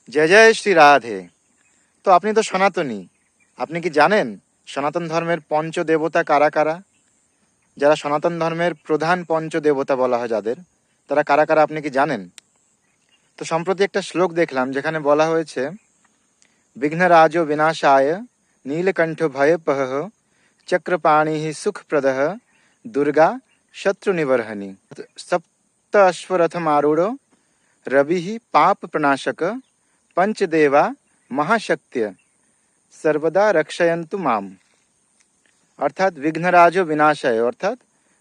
জয় জয় শ্রী রাধে। তো আপনি তো সনাতনী, আপনি কি জানেন সনাতন ধর্মের পঞ্চদেবতা কারা কারা? যারা সনাতন ধর্মের প্রধান পঞ্চদেবতা বলা হয় যাদের, তারা কারা কারা আপনি কি জানেন? তো সম্প্রতি একটা শ্লোক দেখলাম যেখানে বলা হয়েছে, বিঘ্নরাজো বিনাশায় নীলকণ্ঠ ভয়পহ চক্রপাণি সুখপ্রদঃ দুর্গা শত্রু নিবর্হণি সপ্ত অশ্বরথমারূঢ় রবি পাপ প্রনাশক पंचदेवा महाशक्त्य सर्वदा रक्षयन्तु माम। अर्थात विघ्नराजो विनाशाय, अर्थात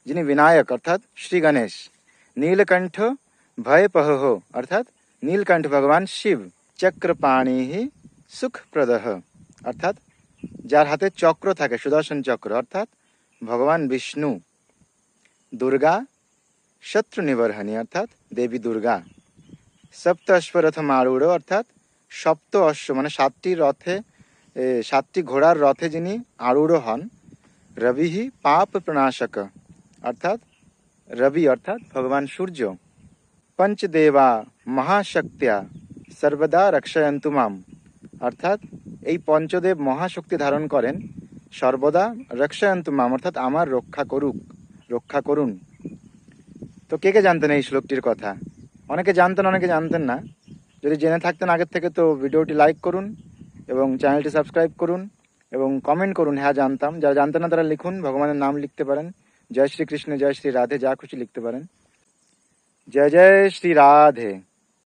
যিনি विनायक अर्थात श्री गणेश, नीलकंठ भयपह, अर्थात नीलकंठ भगवान शिव, चक्रपाणि सुखप्रदः, अर्थात যার হাতে চক্র থাকে সুদর্শন চক্র, অর্থাৎ ভগবান বিষ্ণু, দুর্গা শত্রু নিবর্হণী, অর্থাৎ দেবী দুর্গা, সপ্ত অশ্বরথ মারূঢ়, অর্থাৎ সপ্ত অশ্ব মানে সাতটি ঘোড়ার রথে যিনি আরূঢ় হন, রবিহি পাপ প্রনাশক, অর্থাৎ রবি অর্থাৎ ভগবান সূর্য, পঞ্চদেবা মহাশক্তিয়া সর্বদা রক্ষয়ন্তু মাম, অর্থাৎ এই পঞ্চদেব মহাশক্তি ধারণ করেন, সর্বদা রক্ষয়ন্তু মাম, অর্থাৎ আমার রক্ষা করুন। তো কে কে জানতেন এই শ্লোকটির কথা? অনেকে জানতেন, অনেকে জানতেন না। যদি জেনে থাকতেন আগের থেকে তো ভিডিওটি লাইক করুন এবং চ্যানেলটি সাবস্ক্রাইব করুন এবং কমেন্ট করুন হ্যাঁ জানতাম। যারা জানতেন না তারা লিখুন, ভগবানের নাম লিখতে পারেন, জয় শ্রী কৃষ্ণ, জয় শ্রী রাধে, যা খুশি লিখতে পারেন। জয় জয় শ্রী রাধে।